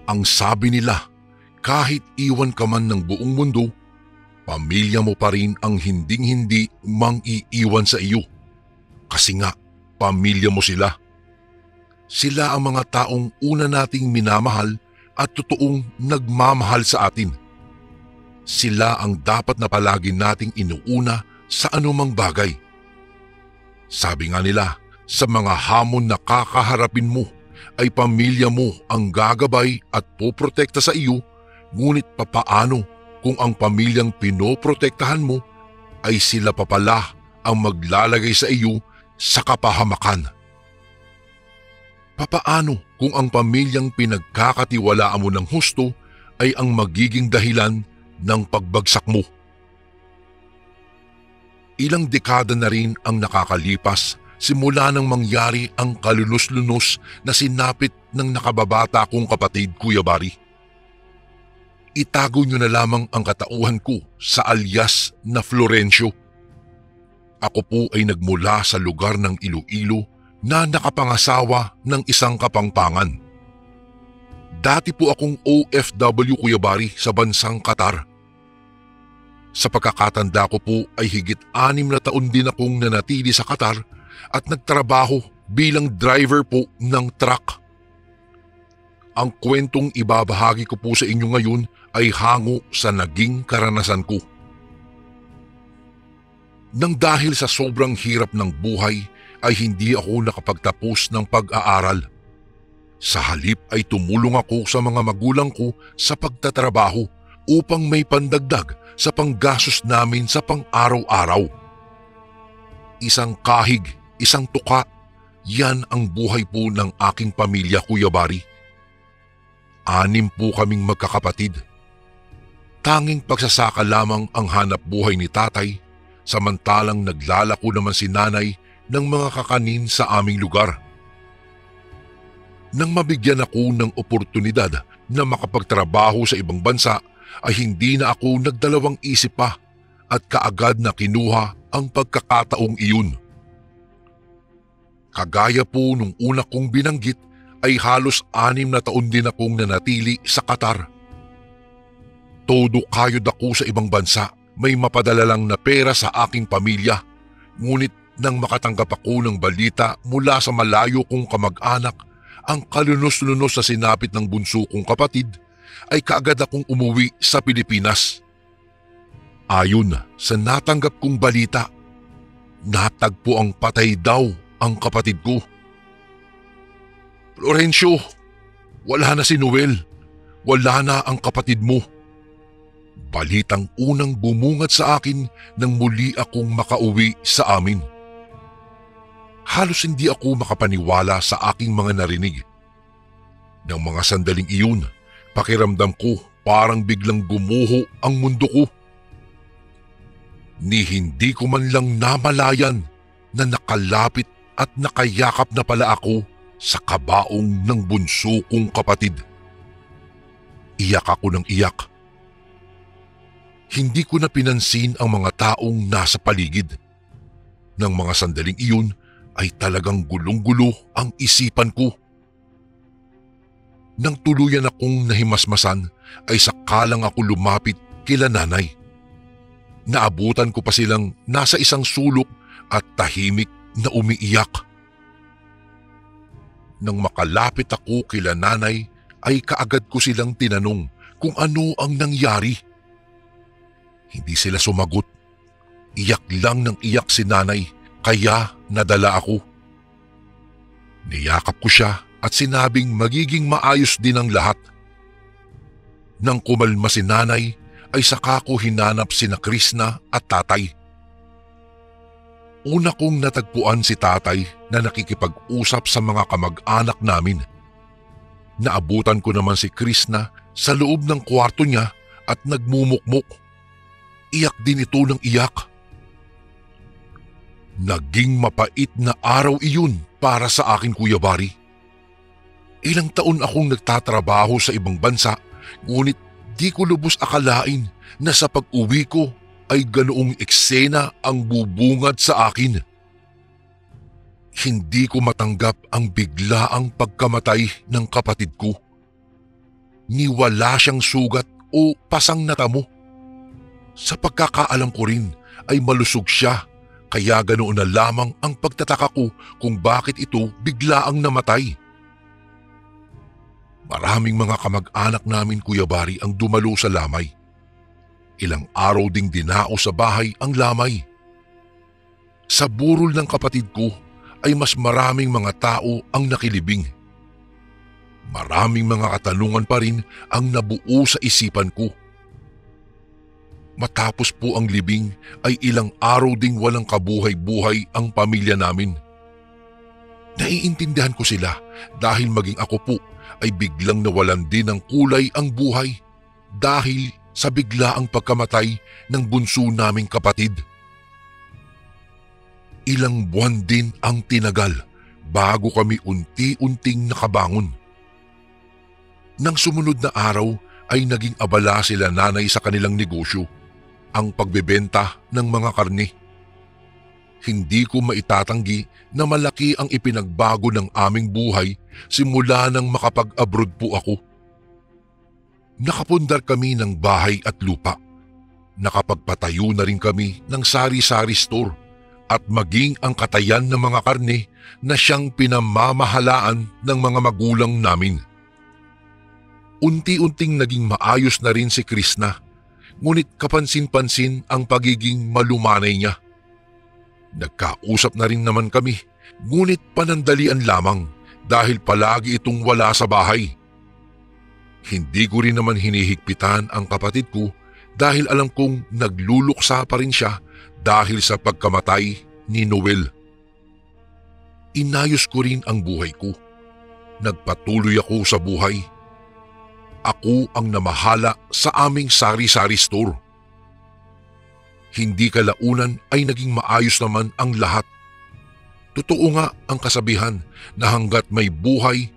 Ang sabi nila, kahit iwan ka man ng buong mundo, pamilya mo pa rin ang hinding-hindi mang-iiwan sa iyo. Kasi nga, pamilya mo sila. Sila ang mga taong una nating minamahal at totoong nagmamahal sa atin. Sila ang dapat na palagi nating inuuna sa anumang bagay. Sabi nga nila, sa mga hamon na kakaharapin mo, ay pamilya mo ang gagabay at poprotekta sa iyo, ngunit papaano kung ang pamilyang pinoprotektahan mo ay sila pa pala ang maglalagay sa iyo sa kapahamakan? Papaano kung ang pamilyang pinagkakatiwalaan mo ng husto ay ang magiging dahilan ng pagbagsak mo? Ilang dekada na rin ang nakakalipas simula nang mangyari ang kalunos-lunos na sinapit ng nakababata kong kapatid, Kuya Bari. Itago niyo na lamang ang katauhan ko sa alias na Florencio. Ako po ay nagmula sa lugar ng Iloilo na nakapangasawa ng isang kapangpangan. Dati po akong OFW, Kuya Bari, sa bansang Qatar. Sa pagkakatanda ko po ay higit 6 na taon din akong nanatili sa Qatar at nagtrabaho bilang driver po ng truck. Ang kwentong ibabahagi ko po sa inyo ngayon ay hango sa naging karanasan ko. Nang dahil sa sobrang hirap ng buhay ay hindi ako nakapagtapos ng pag-aaral. Sa halip ay tumulong ako sa mga magulang ko sa pagtatrabaho upang may pandagdag sa panggastos namin sa pang-araw-araw. Isang kahig, isang tuka, yan ang buhay po ng aking pamilya, Kuya Bari. 6 po kaming magkakapatid. Tanging pagsasaka lamang ang hanap buhay ni tatay, samantalang naglalako naman si nanay ng mga kakanin sa aming lugar. Nang mabigyan ako ng oportunidad na makapagtrabaho sa ibang bansa, ay hindi na ako nagdalawang isip pa at kaagad na kinuha ang pagkakataong iyon. Kagaya po nung una kong binanggit ay halos 6 na taon din akong nanatili sa Qatar. Todo kayod ako sa ibang bansa, may mapadala lang na pera sa aking pamilya, ngunit nang makatanggap ako ng balita mula sa malayo kong kamag-anak, ang kalunos-lunos na sinapit ng bunso kong kapatid, ay kaagad akong umuwi sa Pilipinas. Ayon sa natanggap kong balita, natagpo ang patay daw ang kapatid ko. Florencio, wala na si Noel. Wala na ang kapatid mo. Balitang unang bumungad sa akin nang muli akong makauwi sa amin. Halos hindi ako makapaniwala sa aking mga narinig. Nang mga sandaling iyon, pakiramdam ko parang biglang gumuho ang mundo ko. Ni hindi ko man lang namalayan na nakalapit at nakayakap na pala ako sa kabaong ng bunso kong kapatid. Iyak ako ng iyak. Hindi ko na pinansin ang mga taong nasa paligid. Nang mga sandaling iyon ay talagang gulong-gulo ang isipan ko. Nang tuluyan akong nahimasmasan ay sakalang ako lumapit kila nanay. Naabutan ko pa silang nasa isang sulok at tahimik na umiiyak. Nang makalapit ako kila nanay ay kaagad ko silang tinanong kung ano ang nangyari. Hindi sila sumagot. Iyak lang ng iyak si nanay kaya nadala ako. Niyakap ko siya at sinabing magiging maayos din ang lahat. Nang kumalma si nanay ay saka ko hinanap sina Krishna at tatay. Una kong natagpuan si tatay na nakikipag-usap sa mga kamag-anak namin. Naabutan ko naman si Krishna sa loob ng kwarto niya at nagmumukmok. Iyak din ito ng iyak. Naging mapait na araw iyon para sa akin, Kuya Bari. Ilang taon akong nagtatrabaho sa ibang bansa, ngunit di ko lubos akalain na sa pag-uwi ko ay ganoong eksena ang bubungad sa akin. Hindi ko matanggap ang biglaang pagkamatay ng kapatid ko. ni wala siyang sugat o pasang natamo. Sa pagkakaalam ko rin ay malusog siya, kaya ganoon na lamang ang pagtataka ko kung bakit ito biglaang namatay. Maraming mga kamag-anak namin, Kuya Bari, ang dumalo sa lamay. Ilang araw ding dinao sa bahay ang lamay. Sa burol ng kapatid ko ay mas maraming mga tao ang nakilibing. Maraming mga katanungan pa rin ang nabuo sa isipan ko. Matapos po ang libing ay ilang araw ding walang kabuhay-buhay ang pamilya namin. Naiintindihan ko sila dahil maging ako po ay biglang nawalan din ng kulay ang buhay dahil sa biglaang pagkamatay ng bunso naming kapatid. Ilang buwan din ang tinagal bago kami unti-unting nakabangon. Nang sumunod na araw ay naging abala sila nanay sa kanilang negosyo, ang pagbebenta ng mga karne. Hindi ko maitatanggi na malaki ang ipinagbago ng aming buhay simula nang makapag-abroad po ako. Nakapundar kami ng bahay at lupa. Nakapagpatayo na rin kami ng sari-sari store at maging ang katayan ng mga karne na siyang pinamamahalaan ng mga magulang namin. Unti-unting naging maayos na rin si Krishna, ngunit kapansin-pansin ang pagiging malumanay niya. Nagkausap na rin naman kami, ngunit panandalian lamang dahil palagi itong wala sa bahay. Hindi ko rin naman hinihigpitan ang kapatid ko dahil alam kong nagluluksa pa rin siya dahil sa pagkamatay ni Noel. Inayos ko rin ang buhay ko. Nagpatuloy ako sa buhay. Ako ang namahala sa aming sari-sari store. Hindi kalaunan ay naging maayos naman ang lahat. Totoo nga ang kasabihan na hanggat may buhay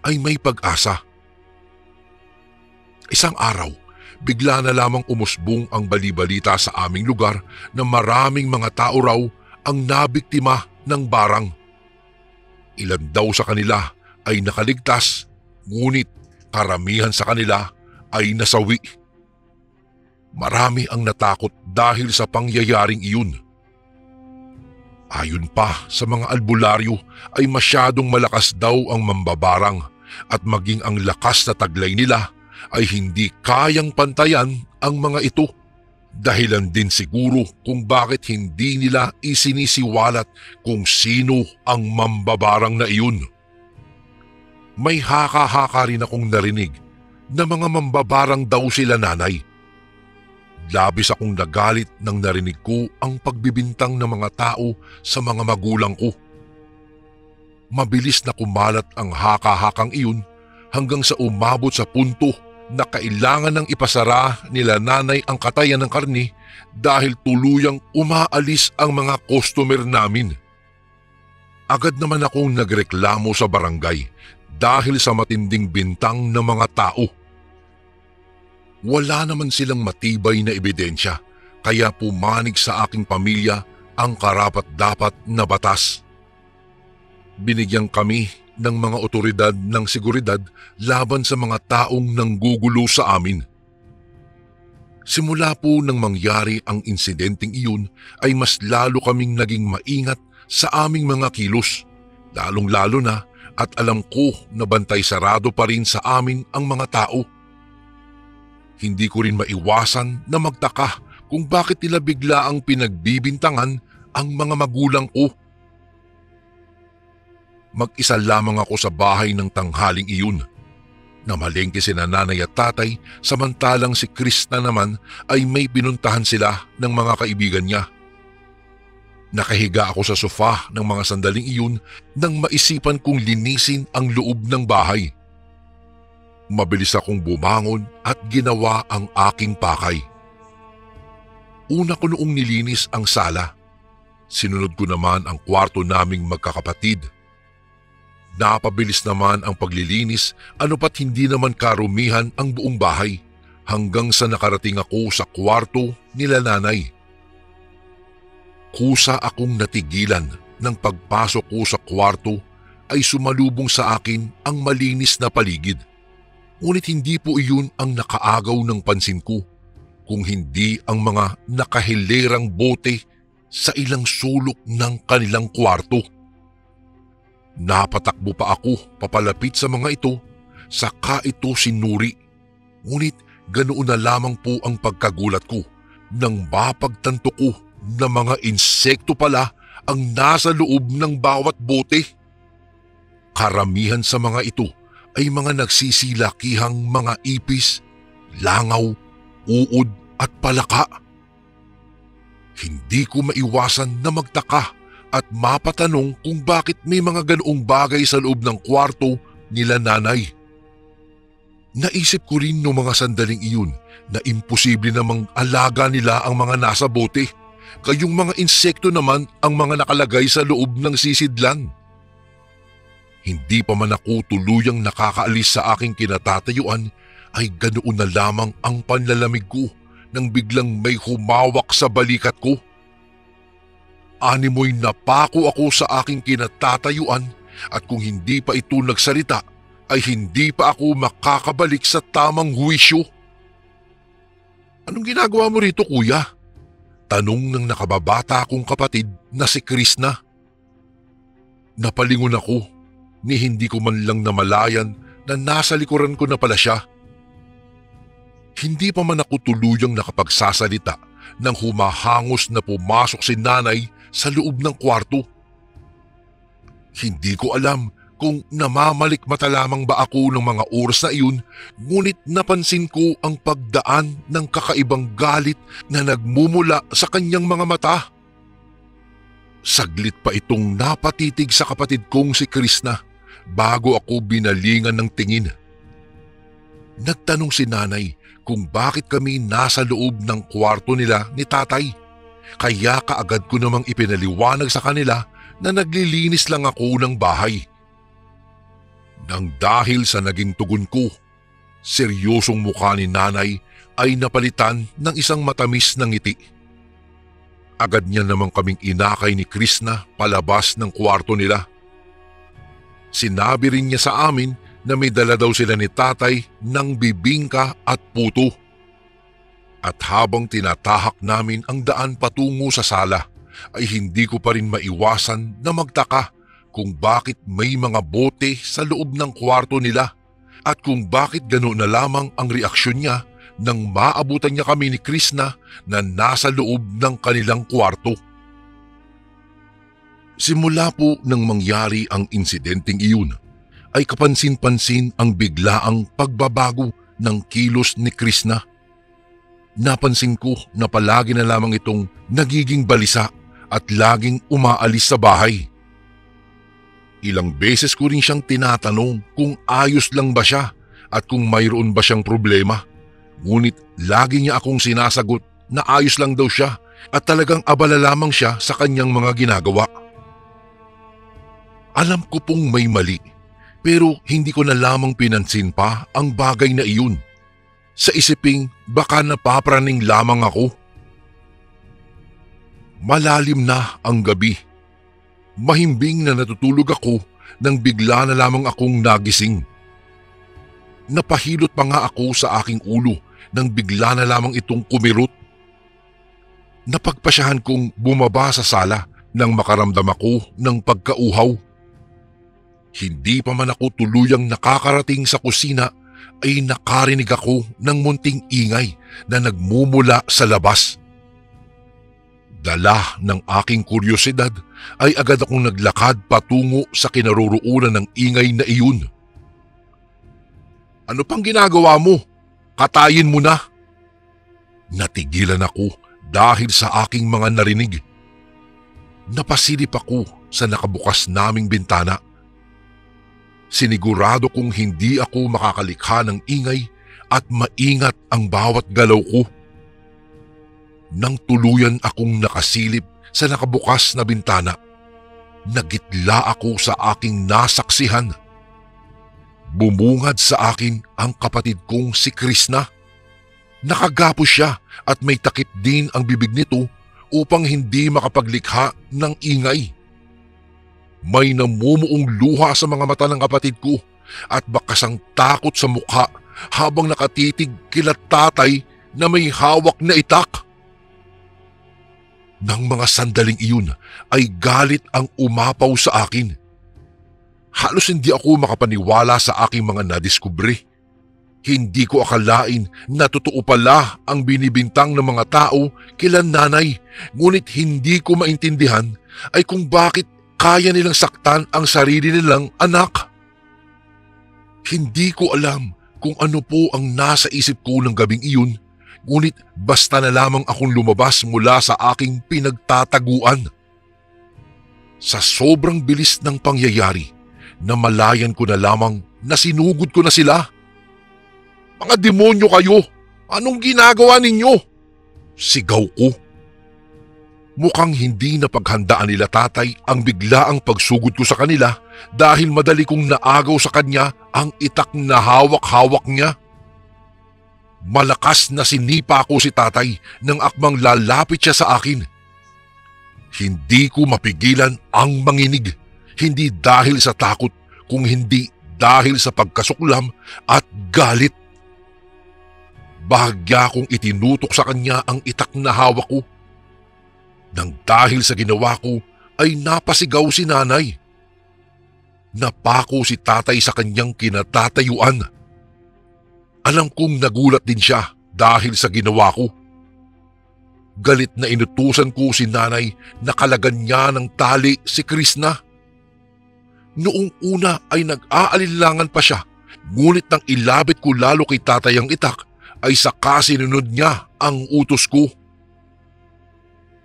ay may pag-asa. Isang araw, bigla na lamang umusbong ang balibalita sa aming lugar na maraming mga tao raw ang nabiktima ng barang. Ilan daw sa kanila ay nakaligtas, ngunit karamihan sa kanila ay nasawi. Marami ang natakot dahil sa pangyayaring iyon. Ayon pa sa mga albularyo ay masyadong malakas daw ang mambabarang at maging ang lakas na taglay nila ay hindi kayang pantayan ang mga ito. Dahilan din siguro kung bakit hindi nila isinisiwalat kung sino ang mambabarang na iyon. May haka-haka rin akong narinig na mga mambabarang daw sila nanay. Labis akong nagalit nang narinig ko ang pagbibintang ng mga tao sa mga magulang ko. Mabilis na kumalat ang haka-hakang iyon hanggang sa umabot sa punto na kailangan ng ipasara nila nanay ang katayan ng karne dahil tuluyang umaalis ang mga customer namin. Agad naman akong nagreklamo sa barangay dahil sa matinding bintang ng mga tao. Wala naman silang matibay na ebidensya kaya pumanig sa aking pamilya ang karapat-dapat na batas. Binigyan kami ng mga otoridad ng seguridad laban sa mga taong nanggugulo sa amin. Simula po nang mangyari ang insidenteng iyon ay mas lalo kaming naging maingat sa aming mga kilos, lalong-lalo na at alam ko na bantay sarado pa rin sa amin ang mga tao. Hindi ko rin maiwasan na magtaka kung bakit nila bigla ang pinagbibintangan ang mga magulang ko. Mag-isa lamang ako sa bahay ng tanghaling iyon. Namalengke sina nanay at tatay samantalang si Krishna naman ay may pinuntahan sila ng mga kaibigan niya. Nakahiga ako sa sofa ng mga sandaling iyon nang maisipan kong linisin ang loob ng bahay. Mabilis akong bumangon at ginawa ang aking pakay. Una ko noong nilinis ang sala. Sinunod ko naman ang kwarto naming magkakapatid. Napabilis naman ang paglilinis ano pat hindi naman karumihan ang buong bahay hanggang sa nakarating ako sa kwarto nila nanay. Kusa akong natigilan nang pagpasok ko sa kwarto ay sumalubong sa akin ang malinis na paligid. Ngunit hindi po iyon ang nakaagaw ng pansin ko, kung hindi ang mga nakahilerang bote sa ilang sulok ng kanilang kwarto. Napatakbo pa ako papalapit sa mga ito, saka ito sinuri. Ngunit ganoon na lamang po ang pagkagulat ko nang mapagtanto ko na mga insekto pala ang nasa loob ng bawat bote. Karamihan sa mga ito ay mga nagsisilakihang mga ipis, langaw, uod at palaka. Hindi ko maiwasan na magtaka at mapatanong kung bakit may mga ganoong bagay sa loob ng kwarto nila nanay. Naisip ko rin noong mga sandaling iyon na imposible namang alaga nila ang mga nasa bote, kayong mga insekto naman ang mga nakalagay sa loob ng sisidlan. Hindi pa man ako tuluyang nakakaalis sa aking kinatatayuan ay ganoon na lamang ang panlalamig ko nang biglang may humawak sa balikat ko. Animoy napako ako sa aking kinatatayuan at kung hindi pa ito nagsalita ay hindi pa ako makakabalik sa tamang huwisyo. "Anong ginagawa mo rito, kuya?" tanong ng nakababata kong kapatid na si Krishna. Napalingon ako, ni hindi ko man lang namalayan na nasa likuran ko na pala siya. Hindi pa man ako tuluyang nakapagsasalita nang humahangos na pumasok si nanay sa loob ng kwarto. Hindi ko alam kung namamalikmata lamang ba ako ng mga oras na iyon, ngunit napansin ko ang pagdaan ng kakaibang galit na nagmumula sa kanyang mga mata. Saglit pa itong napatitig sa kapatid kong si Krishna bago ako binalingan ng tingin. Nagtanong si nanay kung bakit kami nasa loob ng kwarto nila ni tatay. Kaya kaagad ko namang ipinaliwanag sa kanila na naglilinis lang ako ng bahay. Nang dahil sa naging tugon ko, seryosong mukha ni nanay ay napalitan ng isang matamis na ngiti. Agad niya namang kaming inakay ni Krishna palabas ng kwarto nila. Sinabi rin niya sa amin na may dala daw sila ni tatay ng bibingka at puto. At habang tinatahak namin ang daan patungo sa sala, ay hindi ko pa rin maiwasan na magtaka kung bakit may mga bote sa loob ng kwarto nila at kung bakit gano'n na lamang ang reaksyon niya nang maabutan niya kami ni Krishna na nasa loob ng kanilang kwarto. Simula po nang mangyari ang insidenteng iyon, ay kapansin-pansin ang biglaang pagbabago ng kilos ni Krishna. Napansin ko na palagi na lamang itong nagiging balisa at laging umaalis sa bahay. Ilang beses ko rin siyang tinatanong kung ayos lang ba siya at kung mayroon ba siyang problema. Ngunit lagi niya akong sinasagot na ayos lang daw siya at talagang abala lamang siya sa kanyang mga ginagawa. Alam ko pong may mali, pero hindi ko na lamang pinansin pa ang bagay na iyon. Sa isiping baka napapraning lamang ako. Malalim na ang gabi. Mahimbing na natutulog ako nang bigla na lamang akong nagising. Napahilot pa nga ako sa aking ulo nang bigla na lamang itong kumirot. Napagpasyahan kong bumaba sa sala nang makaramdam ako ng pagkauhaw. Hindi pa man ako tuluyang nakakarating sa kusina ay nakarinig ako ng munting ingay na nagmumula sa labas. Dala ng aking kuryosidad ay agad akong naglakad patungo sa kinaroroonan ng ingay na iyon. "Ano pang ginagawa mo? Katayin mo na!" Natigilan ako dahil sa aking mga narinig. Napasilip ako sa nakabukas naming bintana. Sinigurado kong hindi ako makakalikha ng ingay at maingat ang bawat galaw ko. Nang tuluyan akong nakasilip sa nakabukas na bintana, nagitla ako sa aking nasaksihan. Bumungad sa akin ang kapatid kong si Krishna. Nakagapos siya at may takip din ang bibig nito upang hindi makapaglikha ng ingay. May namumuong luha sa mga mata ng kapatid ko at bakas ang takot sa mukha habang nakatitig kila tatay na may hawak na itak. Nang mga sandaling iyon ay galit ang umapaw sa akin. Halos hindi ako makapaniwala sa aking mga nadiskubre. Hindi ko akalain na totoo pala ang binibintang ng mga tao kila nanay, ngunit hindi ko maintindihan ay kung bakit kaya nilang saktan ang sarili nilang anak. Hindi ko alam kung ano po ang nasa isip ko ng gabing iyon, ngunit basta na lamang akong lumabas mula sa aking pinagtataguan. Sa sobrang bilis ng pangyayari, namalayan ko na lamang na sinugod ko na sila. "Mga demonyo kayo! Anong ginagawa ninyo?" sigaw ko. Mukhang hindi napaghandaan nila tatay ang biglaang pagsugod ko sa kanila dahil madali kong naagaw sa kanya ang itak na hawak-hawak niya. Malakas na sinipa ko si tatay nang akmang lalapit siya sa akin. Hindi ko mapigilan ang manginig, hindi dahil sa takot kung hindi dahil sa pagkasuklam at galit. Bahagya kong itinutok sa kanya ang itak na hawak ko. Nang dahil sa ginawa ko ay napasigaw si nanay. Napako si tatay sa kanyang kinatatayuan. Alam kong nagulat din siya dahil sa ginawa ko. Galit na inutusan ko si nanay na kalagan niya ng tali si Krishna. Noong una ay nag-aalinlangan pa siya, ngunit nang ilabit ko lalo kay tatay ang itak, ay saka sinunod niya ang utos ko.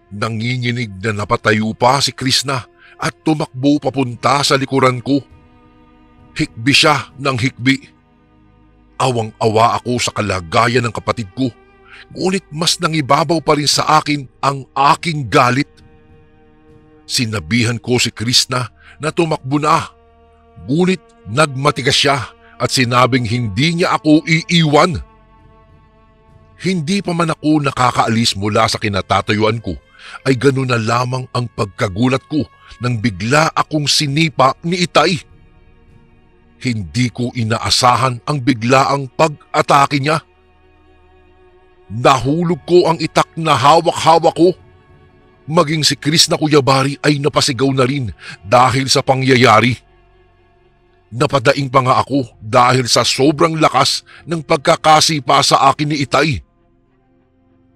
Nanginginig na napatayo pa si Krishna at tumakbo papunta sa likuran ko. Hikbi siya ng hikbi. Awang-awa ako sa kalagayan ng kapatid ko, ngunit mas nangibabaw pa rin sa akin ang aking galit. Sinabihan ko si Krishna na tumakbo na, ngunit nagmatigas siya at sinabing hindi niya ako iiwan. Hindi pa man ako nakakaalis mula sa kinatatayuan ko, ay gano'n na lamang ang pagkagulat ko nang bigla akong sinipa ni Itay. Hindi ko inaasahan ang biglaang pag-atake niya. Nahulog ko ang itak na hawak-hawak ko. Maging si Krishna Kuyabari ay napasigaw na rin dahil sa pangyayari. Napadaing pa nga ako dahil sa sobrang lakas ng pagkakasipa sa akin ni Itay.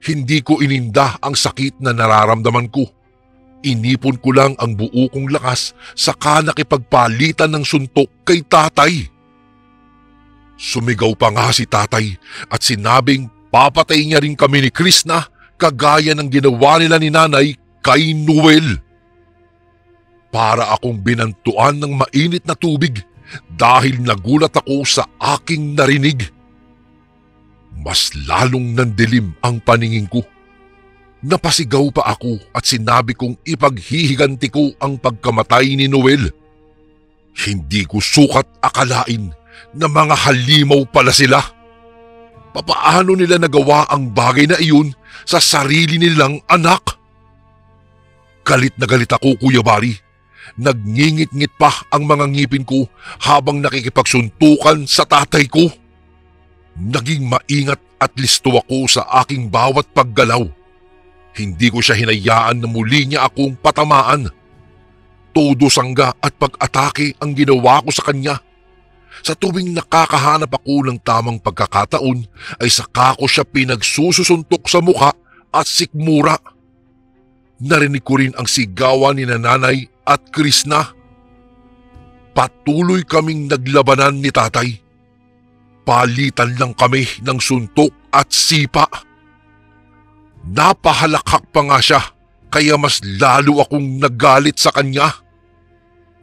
Hindi ko ininda ang sakit na nararamdaman ko. Inipon ko lang ang buo kong lakas saka nakipagpalitan ng suntok kay tatay. Sumigaw pa nga si tatay at sinabing papatay niya rin kami ni Krishna kagaya ng ginawa nila ni nanay kay Noel. Para akong binantuan ng mainit na tubig dahil nagulat ako sa aking narinig. Mas lalong nandilim ang paningin ko. Napasigaw pa ako at sinabi kong ipaghihiganti ko ang pagkamatay ni Noel. Hindi ko sukat akalain na mga halimaw pala sila. Papaano nila nagawa ang bagay na iyon sa sarili nilang anak? Galit na galit ako, Kuya Bari. Nagngingit-ngit pa ang mga ngipin ko habang nakikipagsuntukan sa tatay ko. Naging maingat at listo ako sa aking bawat paggalaw. Hindi ko siya hinayaan na muli niya akong patamaan. Todo sangga at pag-atake ang ginawa ko sa kanya. Sa tuwing nakakahanap ako ng tamang pagkakataon ay saka ko siya pinagsususuntok sa mukha at sikmura. Narinig ko rin ang sigawan ni nanay at Krishna. Patuloy kaming naglabanan ni tatay. Palitan lang kami ng suntok at sipa. Napahalakhak pa nga siya kaya mas lalo akong nagalit sa kanya.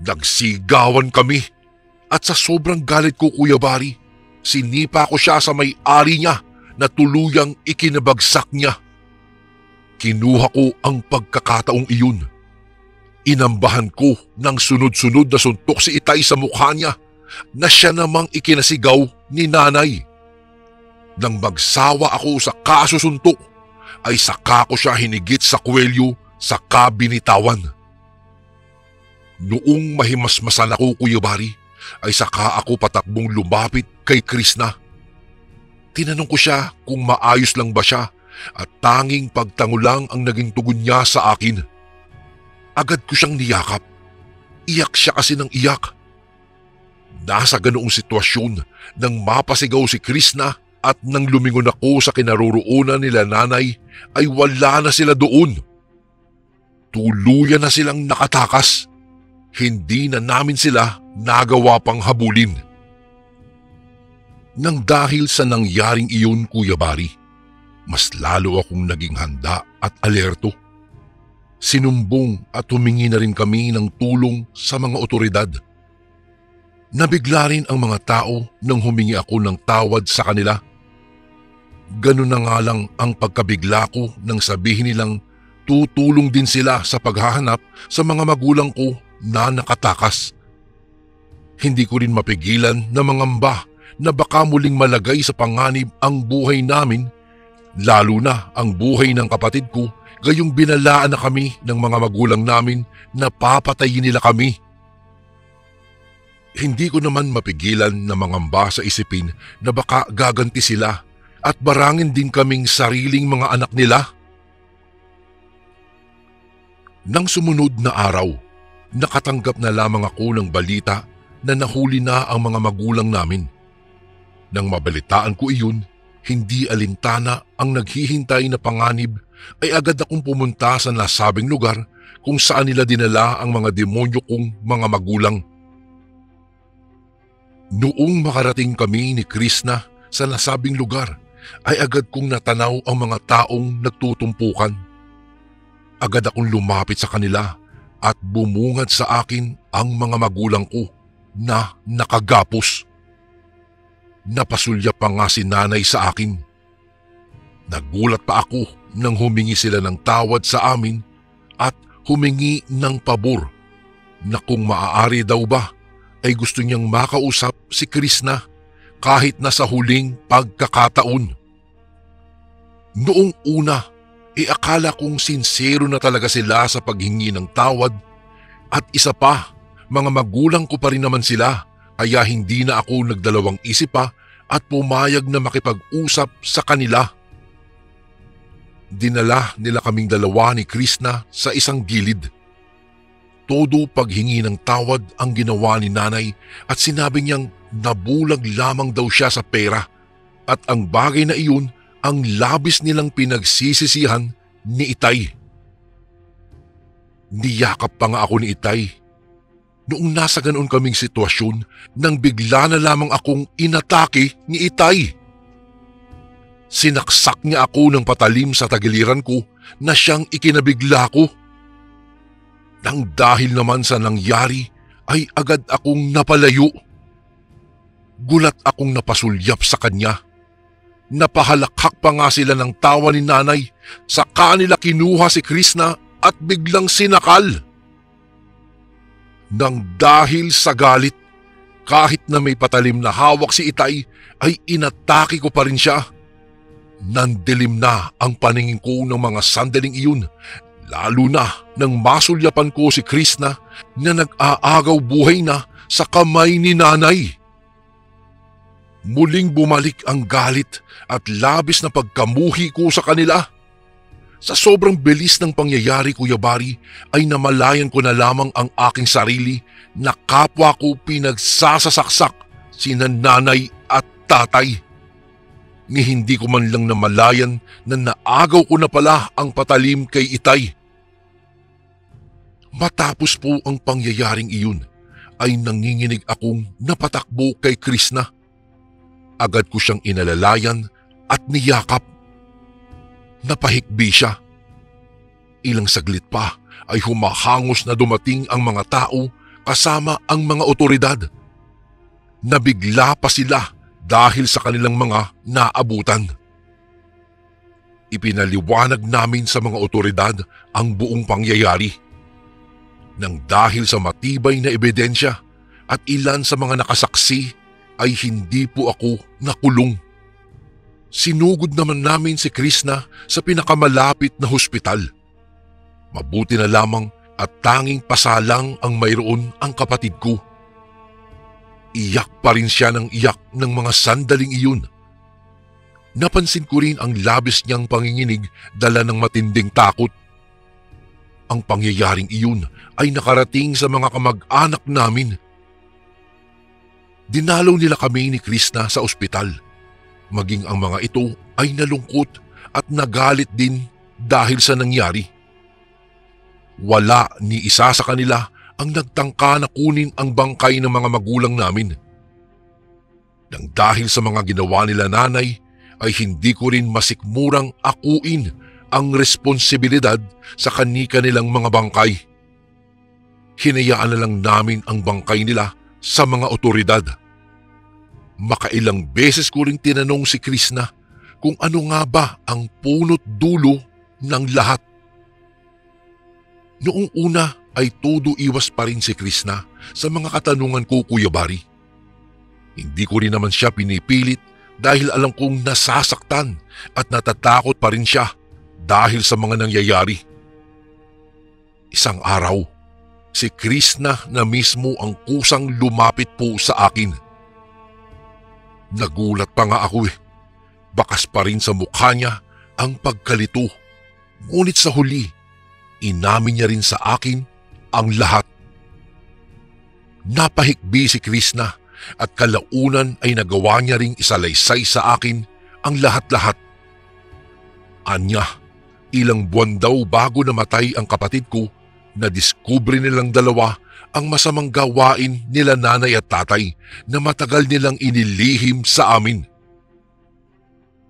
Nagsigawan kami at sa sobrang galit ko, Kuya Bari, sinipa ko siya sa may-ari niya na tuluyang ikinabagsak niya. Kinuha ko ang pagkakataong iyon. Inambahan ko ng sunod-sunod na suntok si Itay sa mukha niya na siya namang ikinasigaw ni nanay. Nang magsawa ako sa kasusuntok, ay saka ko siya hinigit sa kwelyo saka binitawan. Noong mahimasmasan ako, Kuya Bari, ay saka ako patakbong lumapit kay Krishna. Tinanong ko siya kung maayos lang ba siya at tanging pagtango lang ang naging tugon niya sa akin. Agad ko siyang niyakap. Iyak siya kasi ng iyak. Nasa ganoong sitwasyon nang mapasigaw si Krishna at nang lumingon ako sa kinaroroonan nila nanay ay wala na sila doon. Tuluyan na silang nakatakas. Hindi na namin sila nagawa pang habulin. Nang dahil sa nangyaring iyon, Kuya Bari, mas lalo akong naging handa at alerto. Sinumbong at humingi na rin kami ng tulong sa mga otoridad. Nabigla rin ang mga tao nang humingi ako ng tawad sa kanila. Ganun na nga lang ang pagkabigla ko nang sabihin nilang tutulong din sila sa paghahanap sa mga magulang ko na nakatakas. Hindi ko rin mapigilan na mangamba na baka muling malagay sa panganib ang buhay namin, lalo na ang buhay ng kapatid ko, gayong binalaan na kami ng mga magulang namin na papatayin nila kami. Hindi ko naman mapigilan na mangamba sa isipin na baka gaganti sila at barangin din kaming sariling mga anak nila. Nang sumunod na araw, nakatanggap na lamang ako ng balita na nahuli na ang mga magulang namin. Nang mabalitaan ko iyon, hindi alintana ang naghihintay na panganib ay agad akong pumunta sa nasabing lugar kung saan nila dinala ang mga demonyo kong mga magulang. Noong makarating kami ni Krishna sa nasabing lugar, ay agad kong natanaw ang mga taong nagtutumpukan. Agad akong lumapit sa kanila at bumungad sa akin ang mga magulang ko na nakagapos. Napasulya pa nga si nanay sa akin. Nagulat pa ako nang humingi sila ng tawad sa amin at humingi ng pabor na kung maaari daw ba ay gusto niyang makausap si Krishna kahit na sa huling pagkakataon. Noong una, akala kong sincero na talaga sila sa paghingi ng tawad at isa pa, mga magulang ko pa rin naman sila kaya hindi na ako nagdalawang isip pa at pumayag na makipag-usap sa kanila. Dinala nila kaming dalawa ni Krishna sa isang gilid. Todo paghingi ng tawad ang ginawa ni nanay at sinabi niyang nabulag lamang daw siya sa pera at ang bagay na iyon ang labis nilang pinagsisisihan ni Itay. Niyakap pa nga ako ni Itay. Noong nasa ganoon kaming sitwasyon nang bigla na lamang akong inatake ni Itay. Sinaksak niya ako ng patalim sa tagiliran ko na siyang ikinabigla ko. Nang dahil naman sa nangyari ay agad akong napalayo. Gulat akong napasulyap sa kanya. Napahalakhak pa nga sila ng tawa ni nanay sa kanila kinuha si Krishna at biglang sinakal. Nang dahil sa galit, kahit na may patalim na hawak si Itay, ay inatake ko pa rin siya. Nandilim na ang paningin ko ng mga sandaling iyon, lalo na nang masulyapan ko si Krishna na nag-aagaw buhay na sa kamay ni nanay. Muling bumalik ang galit at labis na pagkamuhi ko sa kanila. Sa sobrang bilis ng pangyayari, Kuya Bari, ay namalayan ko na lamang ang aking sarili na kapwa ko pinagsasasaksak sina nanay at tatay. Ni hindi ko man lang namalayan na naagaw ko na pala ang patalim kay Itay. Matapos po ang pangyayaring iyon, ay nanginginig akong napatakbo kay Krishna. Agad ko siyang inalalayan at niyakap. Napahikbi siya. Ilang saglit pa ay humahangos na dumating ang mga tao kasama ang mga otoridad. Nabigla pa sila dahil sa kanilang mga naabutan. Ipinaliwanag namin sa mga otoridad ang buong pangyayari. Nang dahil sa matibay na ebidensya at ilan sa mga nakasaksi ay hindi po ako nakulong. Sinugod naman namin si Krishna sa pinakamalapit na hospital. Mabuti na lamang at tanging pasalang ang mayroon ang kapatid ko. Iyak pa rin siya ng iyak ng mga sandaling iyon. Napansin ko rin ang labis niyang panginginig dala ng matinding takot. Ang pangyayaring iyon ay nakarating sa mga kamag-anak namin. Dinalaw nila kami ni Krishna sa ospital. Maging ang mga ito ay nalungkot at nagalit din dahil sa nangyari. Wala ni isa sa kanila ang nagtangka na kunin ang bangkay ng mga magulang namin. Nang dahil sa mga ginawa nila nanay, ay hindi ko rin masikmurang akuin ang responsibilidad sa kani-kanilang mga bangkay. Hinayaan na lang namin ang bangkay nila sa mga otoridad. Makailang beses ko ring tinanong si Krishna kung ano nga ba ang punot dulo ng lahat. Noong una ay todo iwas pa rin si Krishna sa mga katanungan ko, Kuya Bari. Hindi ko rin naman siya pinipilit dahil alam kong nasasaktan at natatakot pa rin siya dahil sa mga nangyayari. Isang araw, si Krishna na mismo ang kusang lumapit po sa akin. Nagulat pa nga ako. Bakas pa rin sa mukha niya ang pagkalito. Ngunit sa huli, inamin niya rin sa akin ang lahat. Napahikbi si Krishna at kalaunan ay nagawa niya ring isalaysay sa akin ang lahat-lahat. Anya, ilang buwan daw bago namatay ang kapatid ko, nadiskubre nilang dalawa ang masamang gawain nila nanay at tatay na matagal nilang inilihim sa amin.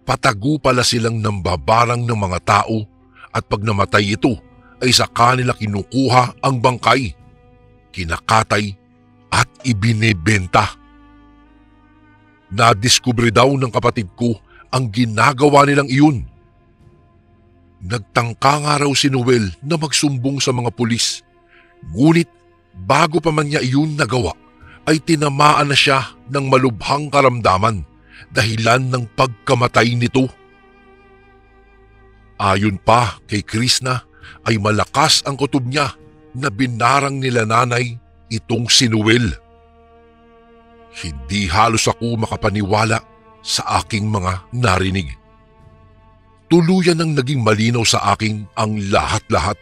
Patago pala silang nambabarang ng mga tao at pag namatay ito ay sa kanila kinukuha ang bangkay, kinakatay at ibinebenta. Nadiskubre daw ng kapatid ko ang ginagawa nilang iyon. Nagtangka nga raw si Noel na magsumbong sa mga pulis. Ngunit bago pa man niya iyon nagawa, ay tinamaan na siya ng malubhang karamdaman dahilan ng pagkamatay nito. Ayon pa kay Krishna ay malakas ang kutob niya na binarang nila nanay itong si Noel. Hindi halos ako makapaniwala sa aking mga narinig. Tuluyan ang naging malinaw sa akin ang lahat-lahat.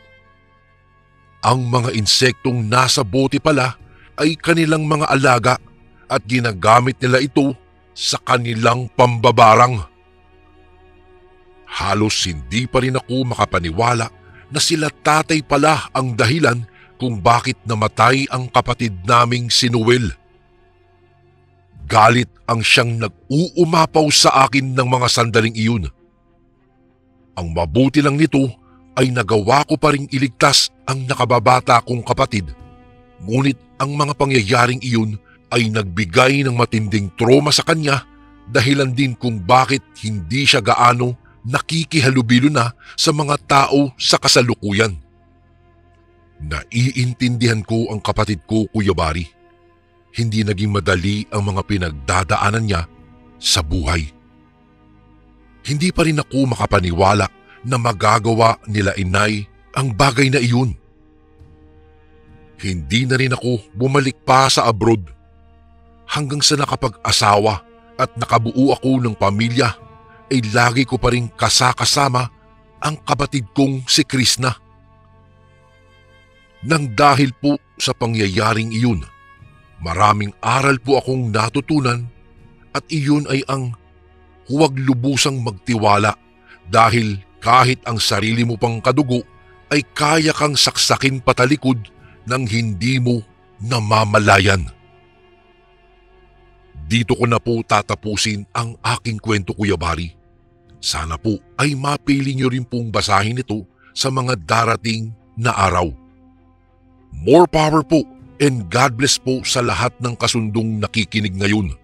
Ang mga insektong nasa bote pala ay kanilang mga alaga at ginagamit nila ito sa kanilang pambabarang. Halos hindi pa rin ako makapaniwala na sila tatay pala ang dahilan kung bakit namatay ang kapatid naming si Noel. Galit ang siyang nag-uumapaw sa akin ng mga sandaling iyon. Ang mabuti lang nito ay nagawa ko pa ring iligtas ang nakababata kong kapatid. Ngunit ang mga pangyayaring iyon ay nagbigay ng matinding trauma sa kanya dahilan din kung bakit hindi siya gaano nakikihalubilo na sa mga tao sa kasalukuyan. Naiintindihan ko ang kapatid ko, Kuya Bari. Hindi naging madali ang mga pinagdadaanan niya sa buhay. Hindi pa rin ako makapaniwala na magagawa nila inay ang bagay na iyon. Hindi na rin ako bumalik pa sa abroad. Hanggang sa nakapag-asawa at nakabuo ako ng pamilya, ay lagi ko pa rin kasakasama ang kapatid kong si Krishna. Nang dahil po sa pangyayaring iyon, maraming aral po akong natutunan at iyon ay ang huwag lubusang magtiwala dahil kahit ang sarili mo pang kadugo ay kaya kang saksakin patalikod nang hindi mo namamalayan. Dito ko na po tatapusin ang aking kwento, Kuya Bari. Sana po ay mapili niyo rin pong basahin ito sa mga darating na araw. More power po and God bless po sa lahat ng kasundong nakikinig ngayon.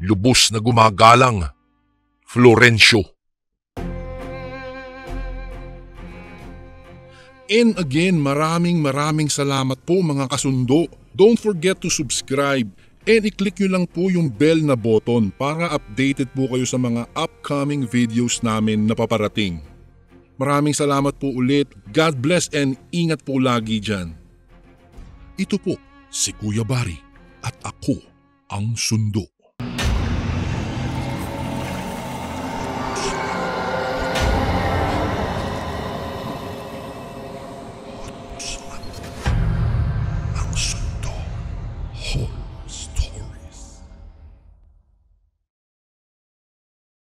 Lubos na gumagalang, Florencio. And again, maraming salamat po mga kasundo. Don't forget to subscribe and i-click nyo lang po yung bell na button para updated po kayo sa mga upcoming videos namin na paparating. Maraming salamat po ulit. God bless and ingat po lagi dyan. Ito po si Kuya Bari at ako ang Sundo.